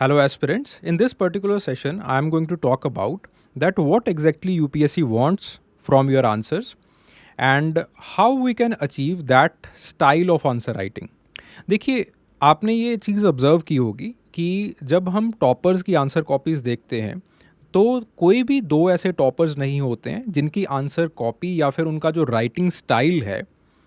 Hello aspirants. In this particular session, I am going to talk about that what exactly UPSC wants from your answers and how we can achieve that style of answer writing. देखिए, आपने ये चीज़ observe की होगी कि जब हम toppers की answer copies देखते हैं, तो कोई भी 2 ऐसे टॉपर्स नहीं होते हैं जिनकी आंसर कॉपी या फिर उनका जो राइटिंग स्टाइल है,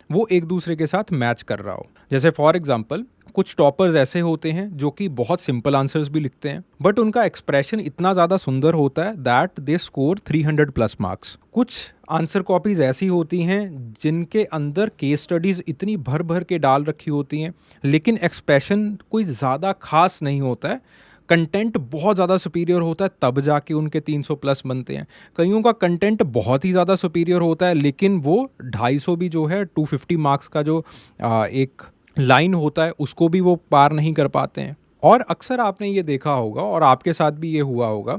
वो एक दूसरे के साथ मैच कर रहा हो। जैसे फॉर एग्ज़ाम्पल कुछ टॉपर्स ऐसे होते हैं जो कि बहुत सिंपल आंसर्स भी लिखते हैं, बट उनका एक्सप्रेशन इतना ज़्यादा सुंदर होता है that they score 300 plus marks. कुछ आंसर कॉपीज़ ऐसी होती हैं जिनके अंदर केस स्टडीज़ इतनी भर भर के डाल रखी होती हैं, लेकिन एक्सप्रेशन कोई ज़्यादा खास नहीं होता है। कंटेंट बहुत ज़्यादा सुपीरियर होता है, तब जाके उनके 300 प्लस बनते हैं। कईयों का कंटेंट बहुत ही ज़्यादा सुपीरियर होता है, लेकिन वो 250 भी जो है 250 मार्क्स का जो एक लाइन होता है उसको भी वो पार नहीं कर पाते हैं। और अक्सर आपने ये देखा होगा और आपके साथ भी ये हुआ होगा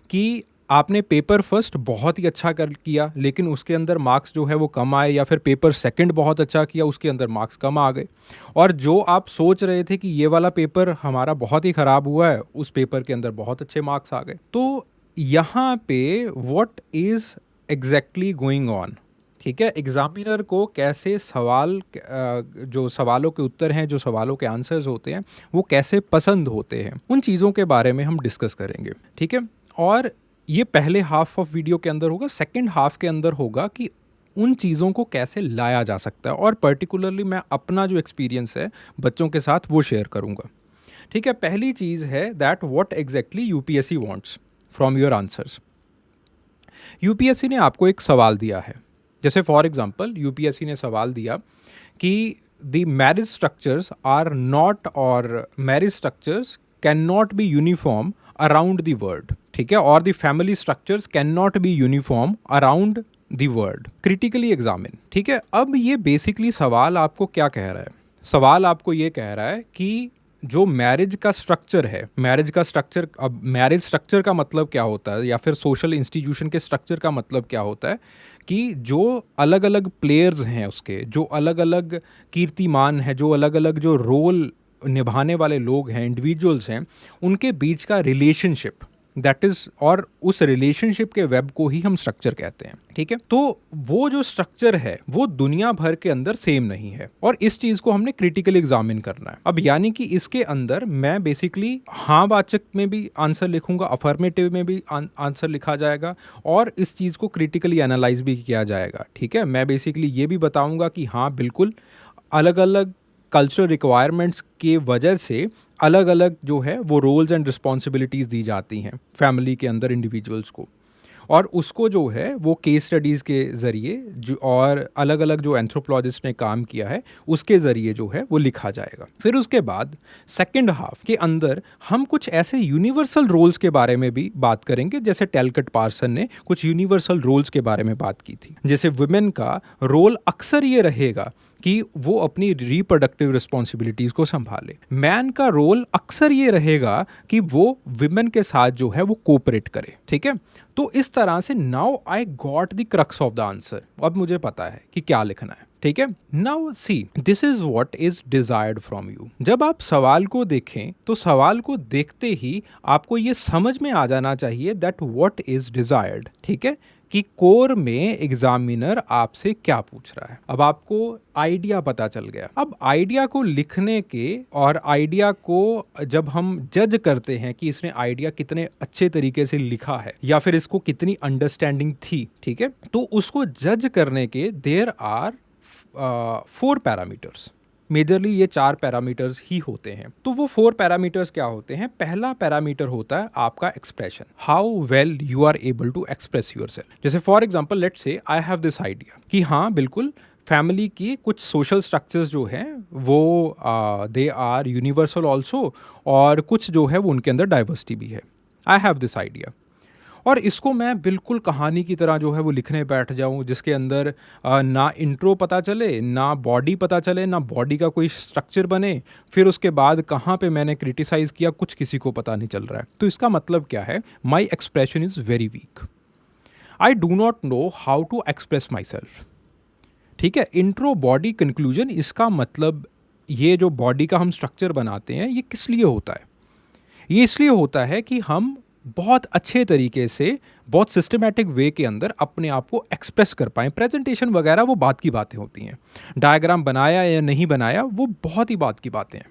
कि आपने पेपर फर्स्ट बहुत ही अच्छा कर किया, लेकिन उसके अंदर मार्क्स जो है वो कम आए, या फिर पेपर सेकंड बहुत अच्छा किया, उसके अंदर मार्क्स कम आ गए। और जो आप सोच रहे थे कि ये वाला पेपर हमारा बहुत ही ख़राब हुआ है, उस पेपर के अंदर बहुत अच्छे मार्क्स आ गए। तो यहाँ पे what is exactly going on, ठीक है, एग्जामिनर को कैसे जो सवालों के उत्तर हैं, जो सवालों के आंसर्स होते हैं, वो कैसे पसंद होते हैं, उन चीज़ों के बारे में हम डिस्कस करेंगे। ठीक है, और ये पहले हाफ ऑफ वीडियो के अंदर होगा। सेकंड हाफ के अंदर होगा कि उन चीज़ों को कैसे लाया जा सकता है, और पर्टिकुलरली मैं अपना जो एक्सपीरियंस है बच्चों के साथ वो शेयर करूँगा। ठीक है, पहली चीज़ है that what exactly UPSC wants from your answers. UPSC ने आपको एक सवाल दिया है। जैसे फॉर एग्जांपल यूपीएससी ने सवाल दिया कि the marriage structures are not, और marriage structures can not be uniform around the world. ठीक है, और the family structures can not be uniform around the world, critically examine. ठीक है, अब ये बेसिकली सवाल आपको क्या कह रहा है? सवाल आपको ये कह रहा है कि जो मैरिज का स्ट्रक्चर है, मैरिज का स्ट्रक्चर, अब मैरिज स्ट्रक्चर का मतलब क्या होता है, या फिर सोशल इंस्टीट्यूशन के स्ट्रक्चर का मतलब क्या होता है, कि जो अलग अलग प्लेयर्स हैं उसके, जो अलग अलग कीर्तिमान है, जो अलग अलग जो रोल निभाने वाले लोग हैं, इंडिविजुअल्स हैं, उनके बीच का रिलेशनशिप, दैट इज़, और उस रिलेशनशिप के वेब को ही हम स्ट्रक्चर कहते हैं। ठीक है, तो वो जो स्ट्रक्चर है वो दुनिया भर के अंदर सेम नहीं है, और इस चीज़ को हमने क्रिटिकल एग्जामिन करना है। अब यानी कि इसके अंदर मैं बेसिकली हाँ वाचक में भी आंसर लिखूंगा, अफर्मेटिव में भी आंसर लिखा जाएगा, और इस चीज़ को क्रिटिकली एनालाइज भी किया जाएगा। ठीक है, मैं बेसिकली ये भी बताऊंगा कि हाँ बिल्कुल अलग अलग कल्चरल रिक्वायरमेंट्स के वजह से अलग अलग जो है वो रोल्स एंड रिस्पॉन्सिबिलिटीज़ दी जाती हैं फैमिली के अंदर इंडिविजुअल्स को, और उसको जो है वो केस स्टडीज़ के ज़रिए जो, और अलग अलग जो एंथ्रोपोलॉजिस्ट ने काम किया है उसके ज़रिए जो है वो लिखा जाएगा। फिर उसके बाद सेकंड हाफ के अंदर हम कुछ ऐसे यूनिवर्सल रोल्स के बारे में भी बात करेंगे, जैसे टेलकट पार्सन ने कुछ यूनिवर्सल रोल्स के बारे में बात की थी। जैसे वुमेन का रोल अक्सर ये रहेगा कि वो अपनी रिप्रोडक्टिव रिस्पॉन्सिबिलिटीज़ को संभाले। मैन का रोल अक्सर ये रहेगा कि वो विमेन के साथ जो है वो कोऑपरेट करे। ठीक है, तो इस तरह से now I got the crux of the answer. अब मुझे पता है कि क्या लिखना है। ठीक है, now see this is what is desired from you. जब आप सवाल को देखें तो सवाल को देखते ही आपको ये समझ में आ जाना चाहिए दैट व्हाट इज डिजायर्ड। ठीक है, कि कोर में एग्जामिनर आपसे क्या पूछ रहा है। अब आपको आइडिया पता चल गया। अब आइडिया को लिखने के, और आइडिया को जब हम जज करते हैं कि इसने आइडिया कितने अच्छे तरीके से लिखा है या फिर इसको कितनी अंडरस्टैंडिंग थी, ठीक है, तो उसको जज करने के देयर आर 4 पैरामीटर्स। मेजरली ये 4 पैरामीटर्स ही होते हैं। तो वो 4 पैरामीटर्स क्या होते हैं? पहला पैरामीटर होता है आपका expression, how well you are able to express yourself. जैसे for example let's say I have this idea कि हाँ बिल्कुल फैमिली की कुछ सोशल स्ट्रक्चर्स जो हैं वो दे आर यूनिवर्सल ऑल्सो, और कुछ जो है वो उनके अंदर डाइवर्सिटी भी है। आई हैव दिस आइडिया, और इसको मैं बिल्कुल कहानी की तरह जो है वो लिखने बैठ जाऊं, जिसके अंदर ना इंट्रो पता चले, ना बॉडी पता चले, ना बॉडी का कोई स्ट्रक्चर बने, फिर उसके बाद कहाँ पे मैंने क्रिटिसाइज़ किया कुछ किसी को पता नहीं चल रहा है। तो इसका मतलब क्या है? My expression is very weak, I do not know how to express myself. ठीक है, इंट्रो बॉडी कंक्लूजन, इसका मतलब ये जो बॉडी का हम स्ट्रक्चर बनाते हैं ये किस लिए होता है? ये इसलिए होता है कि हम बहुत अच्छे तरीके से, बहुत सिस्टमैटिक वे के अंदर अपने आप को एक्सप्रेस कर पाएँ। प्रेजेंटेशन वगैरह वो बात की बातें होती हैं, डायग्राम बनाया या नहीं बनाया वो बहुत ही बात की बातें हैं।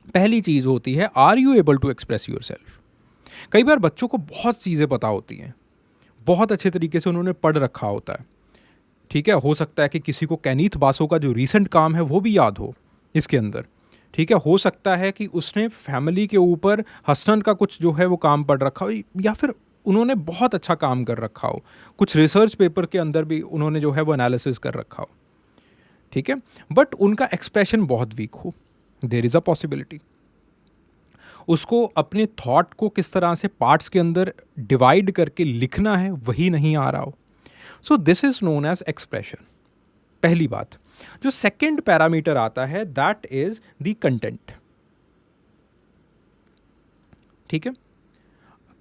पहली चीज़ होती है, are you able to express yourself. कई बार बच्चों को बहुत चीज़ें पता होती हैं, बहुत अच्छे तरीके से उन्होंने पढ़ रखा होता है, ठीक है। हो सकता है कि किसी को कैनीथ बासो का जो रीसेंट काम है वो भी याद हो इसके अंदर, ठीक है। हो सकता है कि उसने फैमिली के ऊपर हसन का कुछ जो है वो काम पढ़ रखा हो, या फिर उन्होंने बहुत अच्छा काम कर रखा हो, कुछ रिसर्च पेपर के अंदर भी उन्होंने जो है वो एनालिसिस कर रखा हो, ठीक है। बट उनका एक्सप्रेशन बहुत वीक हो, देयर इज़ अ पॉसिबिलिटी। उसको अपने थॉट को किस तरह से पार्ट्स के अंदर डिवाइड करके लिखना है वही नहीं आ रहा हो। So this is known as expression, पहली बात। जो सेकंड पैरामीटर आता है दैट इज द कंटेंट, ठीक है।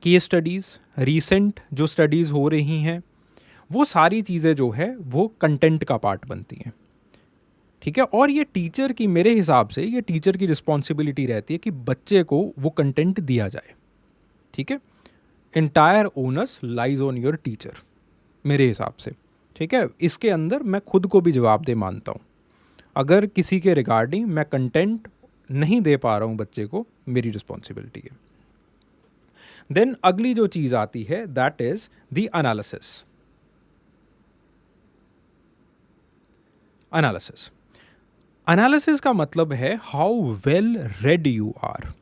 केस स्टडीज, रीसेंट जो स्टडीज हो रही हैं, वो सारी चीज़ें जो है वो कंटेंट का पार्ट बनती हैं, ठीक है। और ये टीचर की, मेरे हिसाब से ये टीचर की रिस्पॉन्सिबिलिटी रहती है कि बच्चे को वो कंटेंट दिया जाए, ठीक है। Entire onus lies on your teacher, मेरे हिसाब से, ठीक है। इसके अंदर मैं खुद को भी जवाबदेह मानता हूँ। अगर किसी के रिगार्डिंग मैं कंटेंट नहीं दे पा रहा हूँ बच्चे को, मेरी रिस्पॉन्सिबिलिटी है। देन अगली जो चीज़ आती है that is the analysis. Analysis analysis का मतलब है how well read you are.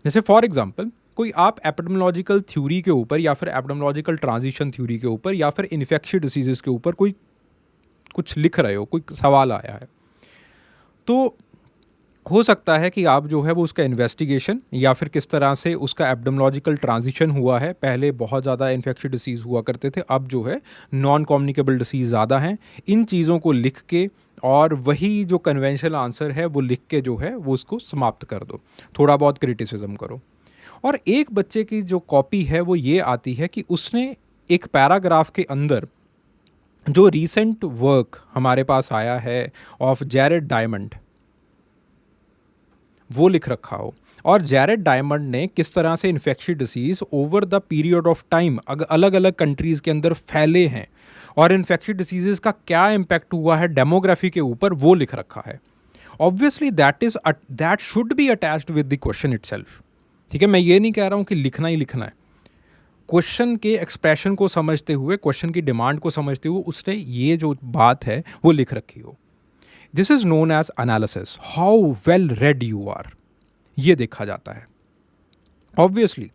जैसे फॉर एग्जांपल, कोई आप एपिडेमियोलॉजिकल थ्योरी के ऊपर या फिर एपिडेमियोलॉजिकल ट्रांजिशन थ्योरी के ऊपर या फिर इन्फेक्शियस डिसीजेस के ऊपर कोई कुछ लिख रहे हो, कोई सवाल आया है, तो हो सकता है कि आप जो है वो उसका इन्वेस्टिगेशन या फिर किस तरह से उसका एपिडेमियोलॉजिकल ट्रांजिशन हुआ है। पहले बहुत ज़्यादा इन्फेक्शियस डिसीज़ हुआ करते थे, अब जो है नॉन कम्युनिकेबल डिसीज़ ज़्यादा हैं। इन चीज़ों को लिख के और वही जो कन्वेंशनल आंसर है वो लिख के जो है वो उसको समाप्त कर दो, थोड़ा बहुत क्रिटिसिज्म करो। और एक बच्चे की जो कॉपी है वो ये आती है कि उसने एक पैराग्राफ के अंदर जो रीसेंट वर्क हमारे पास आया है ऑफ जैरेड डायमंड, वो लिख रखा हो, और जैरेड डायमंड ने किस तरह से infectious disease over the period of time अलग अलग कंट्रीज़ के अंदर फैले हैं और इन्फेक्शियस डिसीजेज़ का क्या इम्पैक्ट हुआ है डेमोग्राफी के ऊपर, वो लिख रखा है। Obviously that should be attached with the question itself, ठीक है। मैं ये नहीं कह रहा हूँ कि लिखना ही लिखना है, क्वेश्चन के एक्सप्रेशन को समझते हुए, क्वेश्चन की डिमांड को समझते हुए उसने ये जो बात है वो लिख रखी हो। This is known as analysis, how well read you are, ये देखा जाता है। ऑब्वियसली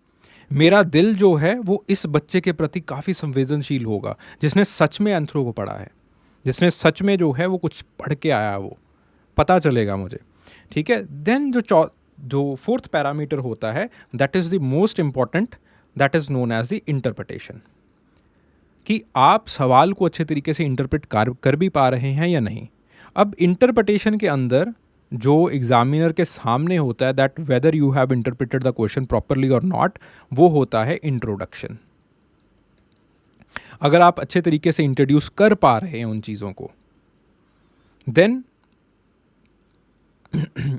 मेरा दिल जो है वो इस बच्चे के प्रति काफ़ी संवेदनशील होगा जिसने सच में एंथ्रो को पढ़ा है, जिसने सच में जो है वो कुछ पढ़ के आया, वो पता चलेगा मुझे, ठीक है। देन जो फोर्थ पैरामीटर होता है that is the most important, that is known as the interpretation, कि आप सवाल को अच्छे तरीके से इंटरप्रेट कर भी पा रहे हैं या नहीं। अब इंटरप्रिटेशन के अंदर जो एग्जामिनर के सामने होता है, that whether you have interpreted the question properly और नॉट, वो होता है इंट्रोडक्शन। अगर आप अच्छे तरीके से इंट्रोड्यूस कर पा रहे हैं उन चीज़ों को, देन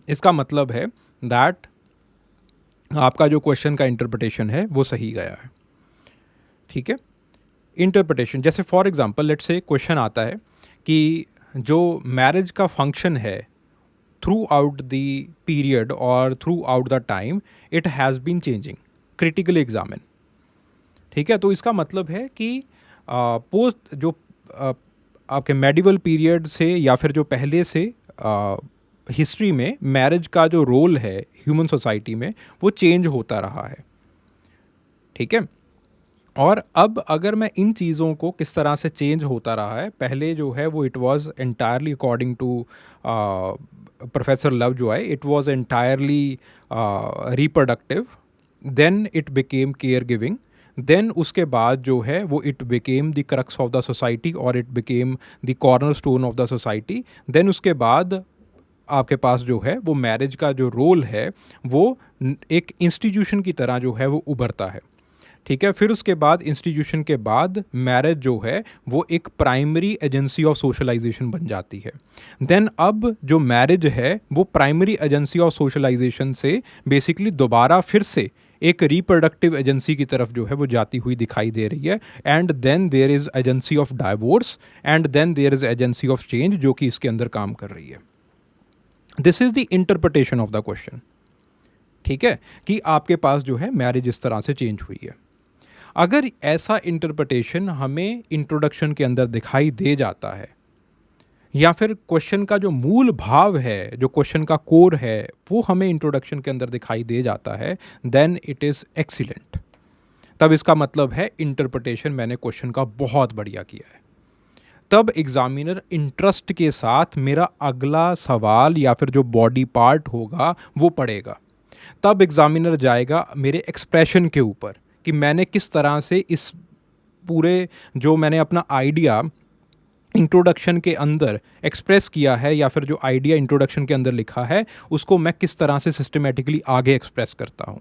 इसका मतलब है दैट आपका जो क्वेश्चन का इंटरप्रिटेशन है वो सही गया है, ठीक है। इंटरप्रिटेशन, जैसे for example let's say question आता है कि जो मैरिज का फंक्शन है थ्रू आउट द पीरियड और throughout the time it has been changing, critically examine, ठीक है। तो इसका मतलब है कि पोस्ट जो आपके मेडिवल पीरियड से या फिर जो पहले से हिस्ट्री में मैरिज का जो रोल है ह्यूमन सोसाइटी में वो चेंज होता रहा है, ठीक है। और अब अगर मैं इन चीज़ों को किस तरह से चेंज होता रहा है, पहले जो है वो it was entirely according to professor Lovejoy, it was entirely reproductive, then it became care giving, then उसके बाद जो है वो it became the crux of the society और it became the corner stone of the society. Then उसके बाद आपके पास जो है वो मैरिज का जो रोल है वो एक इंस्टीट्यूशन की तरह जो है वो उभरता है, ठीक है। फिर उसके बाद इंस्टीट्यूशन के बाद मैरिज जो है वो एक प्राइमरी एजेंसी ऑफ सोशलाइजेशन बन जाती है। देन अब जो मैरिज है वो प्राइमरी एजेंसी ऑफ सोशलाइजेशन से बेसिकली दोबारा फिर से एक रिप्रोडक्टिव एजेंसी की तरफ जो है वो जाती हुई दिखाई दे रही है। And then there is agency of divorce and then there is agency of change जो कि इसके अंदर काम कर रही है। This is the interpretation of the question. ठीक है, कि आपके पास जो है मैरिज इस तरह से चेंज हुई है। अगर ऐसा इंटरप्रिटेशन हमें इंट्रोडक्शन के अंदर दिखाई दे जाता है, या फिर क्वेश्चन का जो मूल भाव है, जो क्वेश्चन का कोर है, वो हमें इंट्रोडक्शन के अंदर दिखाई दे जाता है, देन इट इज़ एक्सीलेंट। तब इसका मतलब है इंटरप्रिटेशन मैंने क्वेश्चन का बहुत बढ़िया किया है। तब एग्जामिनर इंटरेस्ट के साथ मेरा अगला सवाल या फिर जो बॉडी पार्ट होगा वो पढ़ेगा। तब एग्जामिनर जाएगा मेरे एक्सप्रेशन के ऊपर कि मैंने किस तरह से इस पूरे जो मैंने अपना आइडिया इंट्रोडक्शन के अंदर एक्सप्रेस किया है, या फिर जो आइडिया इंट्रोडक्शन के अंदर लिखा है उसको मैं किस तरह से सिस्टमेटिकली आगे एक्सप्रेस करता हूँ।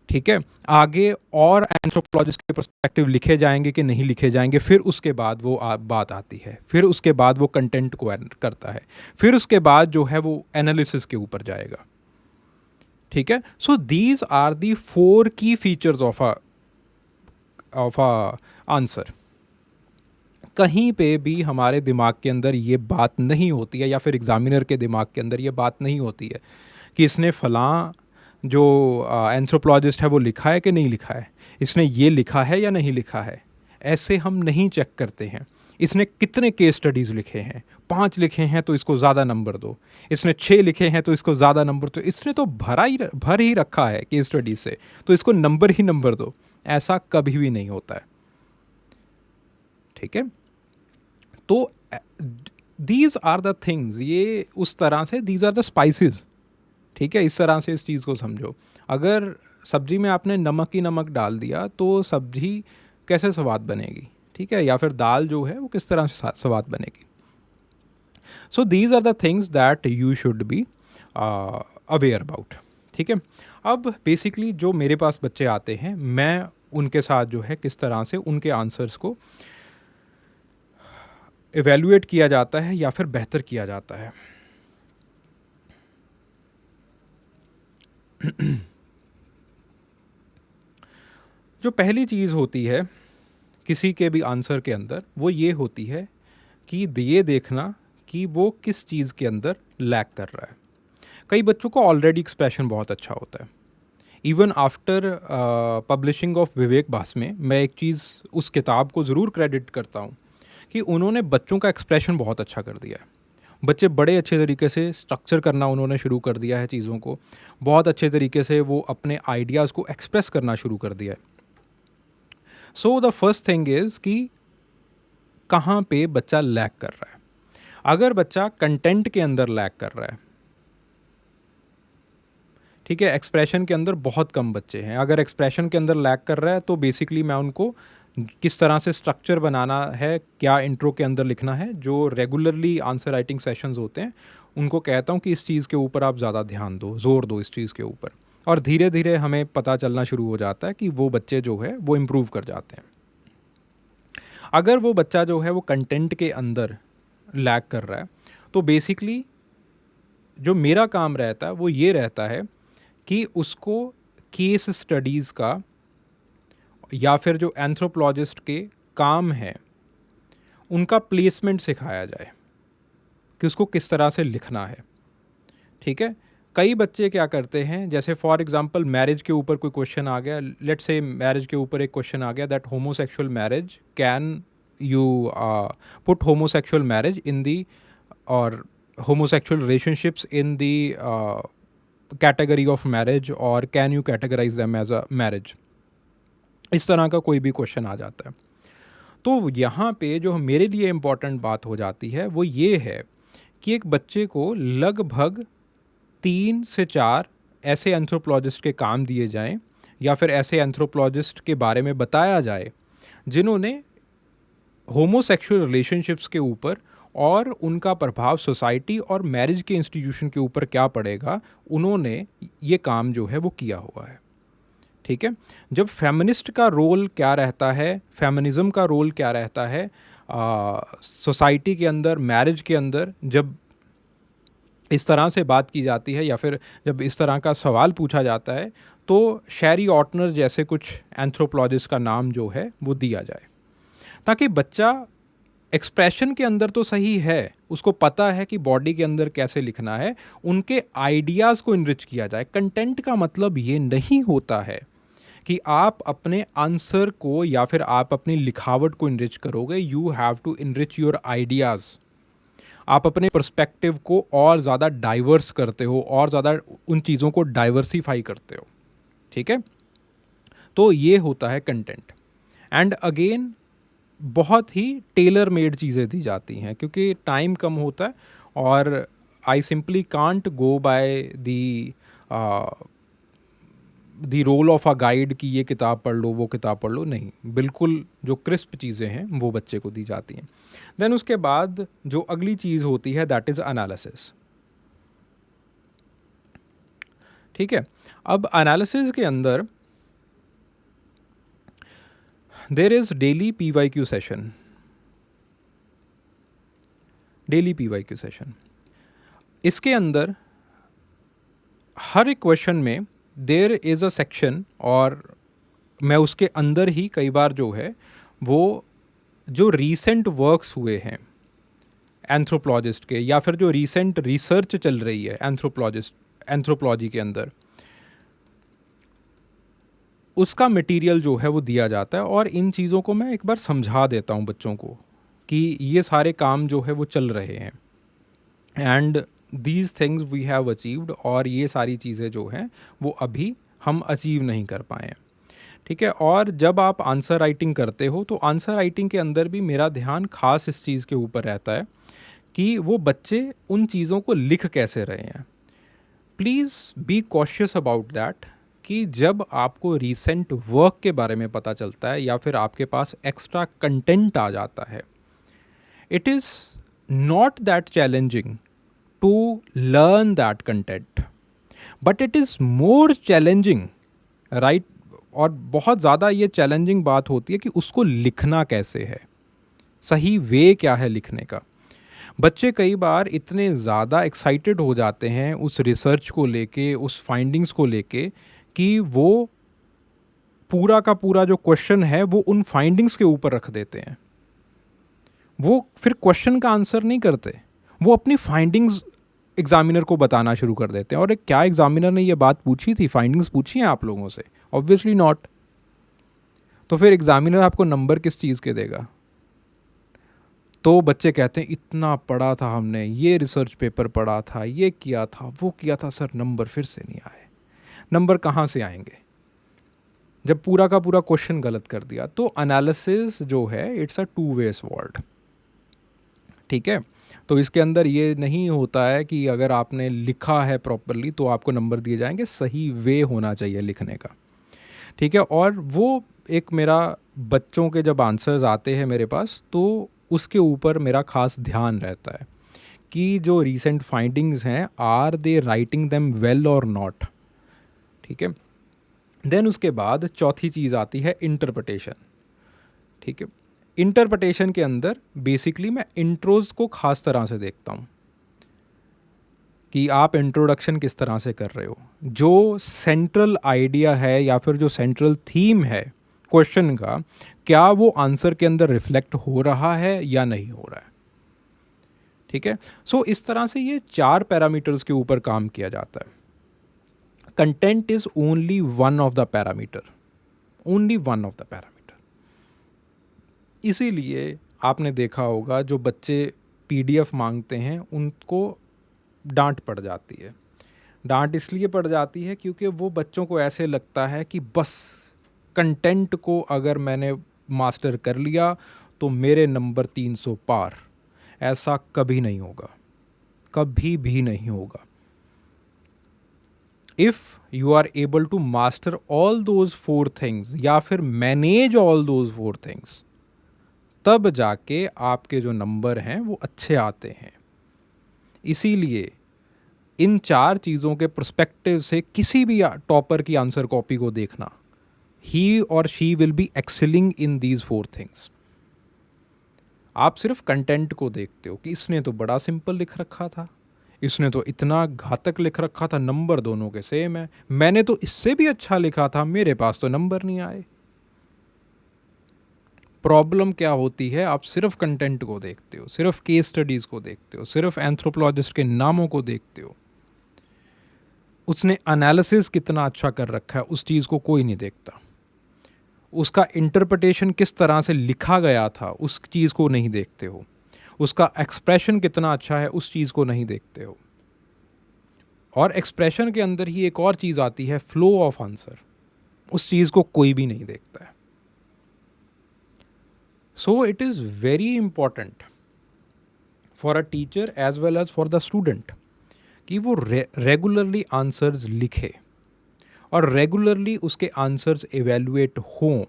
ठीक है, आगे और एंथ्रोपोलॉजिस्ट के पर्सपेक्टिव लिखे जाएंगे कि नहीं लिखे जाएंगे, फिर उसके बाद वो बात आती है, फिर उसके बाद वो कंटेंट को करता है, फिर उसके बाद जो है वो एनालिसिस के ऊपर जाएगा। ठीक है, सो दीज आर दी 4 की फीचर्स ऑफ अ आंसर। कहीं पे भी हमारे दिमाग के अंदर ये बात नहीं होती है, या फिर एग्जामिनर के दिमाग के अंदर ये बात नहीं होती है कि इसने फलां जो एंथ्रोपोलॉजिस्ट है वो लिखा है कि नहीं लिखा है, इसने ये लिखा है या नहीं लिखा है। ऐसे हम नहीं चेक करते हैं। इसने कितने केस स्टडीज़ लिखे हैं, 5 लिखे हैं तो इसको ज़्यादा नंबर दो, इसने 6 लिखे हैं तो इसको ज़्यादा नंबर दो, इसने तो भर ही रखा है केस स्टडीज से तो इसको नंबर ही नंबर दो। ऐसा कभी भी नहीं होता है। ठीक है, तो दीज आर द थिंग्स, ये उस तरह से दीज आर द स्पाइसेस। ठीक है, इस तरह से इस चीज़ को समझो। अगर सब्जी में आपने नमक ही नमक डाल दिया तो सब्जी कैसे स्वाद बनेगी। ठीक है, या फिर दाल जो है वो किस तरह से स्वाद बनेगी। So these are the things that you should be aware about. ठीक है, अब बेसिकली जो मेरे पास बच्चे आते हैं, मैं उनके साथ जो है किस तरह से उनके आंसर्स को एवेल्युएट किया जाता है या फिर बेहतर किया जाता है। जो पहली चीज़ होती है किसी के भी आंसर के अंदर, वो ये होती है कि ये देखना कि वो किस चीज़ के अंदर लैक कर रहा है। कई बच्चों को ऑलरेडी एक्सप्रेशन बहुत अच्छा होता है। इवन आफ्टर पब्लिशिंग ऑफ विवेक भास्मे, मैं एक चीज़ उस किताब को ज़रूर क्रेडिट करता हूँ कि उन्होंने बच्चों का एक्सप्रेशन बहुत अच्छा कर दिया है। बच्चे बड़े अच्छे तरीके से स्ट्रक्चर करना उन्होंने शुरू कर दिया है चीज़ों को, बहुत अच्छे तरीके से वो अपने आइडियाज़ को एक्सप्रेस करना शुरू कर दिया है। So the first thing is कि कहाँ पे बच्चा लैक कर रहा है। अगर बच्चा कंटेंट के अंदर लैक कर रहा है, ठीक है, एक्सप्रेशन के अंदर बहुत कम बच्चे हैं, अगर एक्सप्रेशन के अंदर लैक कर रहा है तो बेसिकली मैं उनको किस तरह से स्ट्रक्चर बनाना है, क्या इंट्रो के अंदर लिखना है, जो रेगुलरली आंसर राइटिंग सेशंस होते हैं उनको कहता हूँ कि इस चीज़ के ऊपर आप ज़्यादा ध्यान दो, ज़ोर दो इस चीज़ के ऊपर। और धीरे धीरे हमें पता चलना शुरू हो जाता है कि वो बच्चे जो है वो इम्प्रूव कर जाते हैं। अगर वो बच्चा जो है वो कंटेंट के अंदर लैक कर रहा है तो बेसिकली जो मेरा काम रहता है वो ये रहता है कि उसको केस स्टडीज़ का या फिर जो एंथ्रोपोलॉजिस्ट के काम है उनका प्लेसमेंट सिखाया जाए कि उसको किस तरह से लिखना है। ठीक है, कई बच्चे क्या करते हैं, जैसे फॉर एग्जांपल मैरिज के ऊपर कोई क्वेश्चन आ गया, लेट्स से मैरिज के ऊपर एक क्वेश्चन आ गया that homosexual marriage, can you put homosexual marriage in the और homosexual relationships in the category of marriage, और can you categorize them as a marriage. इस तरह का कोई भी क्वेश्चन आ जाता है तो यहाँ पे जो मेरे लिए इम्पॉर्टेंट बात हो जाती है वो ये है कि एक बच्चे को लगभग 3 से 4 ऐसे एंथ्रोपोलॉजिस्ट के काम दिए जाएं या फिर ऐसे एंथ्रोपोलॉजिस्ट के बारे में बताया जाए जिन्होंने होमोसेक्सुअल रिलेशनशिप्स के ऊपर और उनका प्रभाव सोसाइटी और मैरिज के इंस्टीट्यूशन के ऊपर क्या पड़ेगा, उन्होंने ये काम जो है वो किया हुआ है। ठीक है। जब फेमिनिस्ट का रोल क्या रहता है, फेमिनिज्म का रोल क्या रहता है सोसाइटी के अंदर, मैरिज के अंदर, जब इस तरह से बात की जाती है या फिर जब इस तरह का सवाल पूछा जाता है, तो शैरी ऑटनर जैसे कुछ एंथ्रोपोलॉजिस्ट का नाम जो है वो दिया जाए, ताकि बच्चा एक्सप्रेशन के अंदर तो सही है, उसको पता है कि बॉडी के अंदर कैसे लिखना है, उनके आइडियाज़ को इनरिच किया जाए। कंटेंट का मतलब ये नहीं होता है कि आप अपने आंसर को या फिर आप अपनी लिखावट को इनरिच करोगे। You have to enrich your ideas. आप अपने पर्सपेक्टिव को और ज़्यादा डाइवर्स करते हो, और ज़्यादा उन चीज़ों को डाइवर्सिफाई करते हो, ठीक है। तो ये होता है कंटेंट। एंड अगेन बहुत ही टेलर मेड चीज़ें दी जाती हैं, क्योंकि टाइम कम होता है और I simply can't go by the role of a guide कि ये किताब पढ़ लो, वो किताब पढ़ लो, नहीं, बिल्कुल जो क्रिस्प चीज़ें हैं वो बच्चे को दी जाती हैं। देन उसके बाद जो अगली चीज़ होती है दैट इज़ एनालिसिस, ठीक है। अब एनालिसिस के अंदर there is daily PYQ session, daily PYQ session. इसके अंदर हर एक क्वेश्चन में देर इज़ अ सेक्शन, और मैं उसके अंदर ही कई बार जो है वो जो रीसेंट वर्क्स हुए हैं एंथ्रोपोलॉजिस्ट के, या फिर जो रीसेंट रिसर्च चल रही है एंथ्रोपोलॉजी के अंदर, उसका मटेरियल जो है वो दिया जाता है। और इन चीज़ों को मैं एक बार समझा देता हूँ बच्चों को कि ये सारे काम जो है वो चल रहे हैं, and these things we have achieved, और ये सारी चीज़ें जो हैं वो अभी हम अचीव नहीं कर पाए हैं, ठीक है। और जब आप आंसर राइटिंग करते हो तो आंसर राइटिंग के अंदर भी मेरा ध्यान खास इस चीज़ के ऊपर रहता है कि वो बच्चे उन चीज़ों को लिख कैसे रहे हैं। Please be cautious about that कि जब आपको रीसेंट वर्क के बारे में पता चलता है या फिर आपके पास एक्स्ट्रा कंटेंट आ जाता है, it is not that challenging to learn that content, but it is more challenging, right. और बहुत ज़्यादा ये चैलेंजिंग बात होती है कि उसको लिखना कैसे है, सही वे क्या है लिखने का। बच्चे कई बार इतने ज़्यादा एक्साइटेड हो जाते हैं उस रिसर्च को लेके, उस फाइंडिंग्स को लेके, कि वो पूरा का पूरा जो क्वेश्चन है वो उन फाइंडिंग्स के ऊपर रख देते हैं। वो फिर क्वेश्चन का आंसर नहीं करते, वो अपनी फाइंडिंग्स एग्जामिनर को बताना शुरू कर देते हैं। और एक क्या एग्जामिनर ने ये बात पूछी थी, फाइंडिंग्स पूछी हैं आप लोगों से? Obviously not. तो फिर एग्जामिनर आपको नंबर किस चीज़ के देगा? तो बच्चे कहते हैं इतना पढ़ा था हमने, ये रिसर्च पेपर पढ़ा था, ये किया था, वो किया था, सर नंबर फिर से नहीं आए। नंबर कहाँ से आएंगे जब पूरा का पूरा क्वेश्चन गलत कर दिया? तो एनालिसिस जो है it's a two way sword, ठीक है। तो इसके अंदर ये नहीं होता है कि अगर आपने लिखा है प्रॉपरली तो आपको नंबर दिए जाएंगे, सही वे होना चाहिए लिखने का, ठीक है। और वो एक मेरा बच्चों के जब आंसर्स आते हैं मेरे पास, तो उसके ऊपर मेरा खास ध्यान रहता है कि जो रीसेंट फाइंडिंग्स हैं, are they writing them well और नॉट, ठीक है। देन उसके बाद चौथी चीज़ आती है इंटरप्रिटेशन, ठीक है। इंटरप्रिटेशन के अंदर बेसिकली मैं इंट्रोज को खास तरह से देखता हूँ कि आप इंट्रोडक्शन किस तरह से कर रहे हो, जो सेंट्रल आइडिया है या फिर जो सेंट्रल थीम है क्वेश्चन का, क्या वो आंसर के अंदर रिफ्लेक्ट हो रहा है या नहीं हो रहा है, ठीक है। सो इस तरह से ये 4 पैरामीटर्स के ऊपर काम किया जाता है। Content is only one of the parameter, only one of the parameter. इसीलिए आपने देखा होगा जो बच्चे PDF मांगते हैं उनको डांट पड़ जाती है। डांट इसलिए पड़ जाती है क्योंकि वो बच्चों को ऐसे लगता है कि बस कंटेंट को अगर मैंने मास्टर कर लिया तो मेरे नंबर 300 पार। ऐसा कभी नहीं होगा, कभी भी नहीं होगा। If you are able to master all those 4 things या फिर मैनेज ऑल दोज 4 थिंग्स, तब जाके आपके जो नंबर हैं वो अच्छे आते हैं। इसीलिए इन 4 चीज़ों के पर्सपेक्टिव से किसी भी टॉपर की आंसर कॉपी को देखना ही और she will be excelling in these 4 things. आप सिर्फ कंटेंट को देखते हो कि इसने तो बड़ा सिंपल लिख रखा था, इसने तो इतना घातक लिख रखा था, नंबर दोनों के सेम है, मैंने तो इससे भी अच्छा लिखा था, मेरे पास तो नंबर नहीं आए। प्रॉब्लम क्या होती है, आप सिर्फ कंटेंट को देखते हो, सिर्फ केस स्टडीज़ को देखते हो, सिर्फ एंथ्रोपोलॉजिस्ट के नामों को देखते हो, उसने एनालिसिस कितना अच्छा कर रखा है उस चीज़ को कोई नहीं देखता, उसका इंटरप्रिटेशन किस तरह से लिखा गया था उस चीज़ को नहीं देखते हो, उसका एक्सप्रेशन कितना अच्छा है उस चीज़ को नहीं देखते हो। और एक्सप्रेशन के अंदर ही एक और चीज़ आती है, फ्लो ऑफ आंसर, उस चीज़ को कोई भी नहीं देखता है। So it is very important for a teacher as well as for the student कि वो रेगुलरली आंसर्स लिखे और रेगुलरली उसके आंसर्स एवेलुएट हों।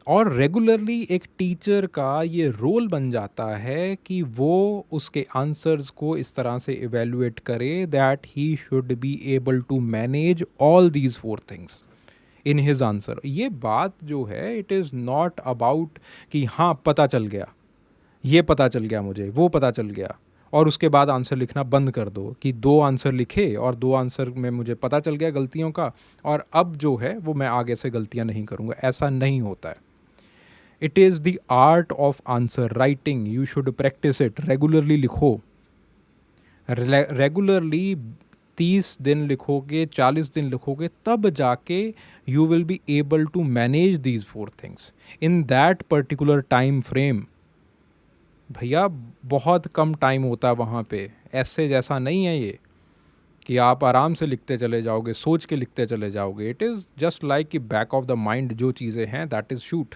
और रेगुलरली एक टीचर का ये रोल बन जाता है कि वो उसके आंसर्स को इस तरह से एवेलुएट करे that he should be able to manage all these 4 things in his answer. ये बात जो है, इट इज़ नॉट अबाउट कि हाँ पता चल गया, ये पता चल गया मुझे, वो पता चल गया, और उसके बाद आंसर लिखना बंद कर दो कि 2 आंसर लिखे और 2 आंसर में मुझे पता चल गया गलतियों का, और अब जो है वो मैं आगे से गलतियाँ नहीं करूँगा। ऐसा नहीं होता है। It is the art of answer writing, you should practice it. Regularly लिखो, रेगुलरली 30 दिन लिखोगे, 40 दिन लिखोगे, तब जाके you will be able to manage these 4 things in that particular time frame. भैया बहुत कम टाइम होता है वहाँ पे, ऐसे जैसा नहीं है ये कि आप आराम से लिखते चले जाओगे, सोच के लिखते चले जाओगे। इट इज़ जस्ट लाइक कि बैक ऑफ द माइंड जो चीज़ें हैं दैट इज़ शूट।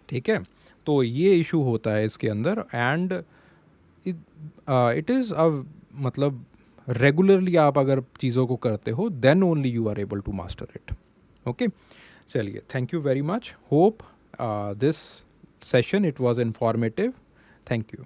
ठीक है, तो ये इशू होता है इसके अंदर। एंड इट इज़ अ मतलब रेगुलरली आप अगर चीज़ों को करते हो then only you are able to master it. Okay, चलिए, thank you very much. Hope this session it was informative. Thank you.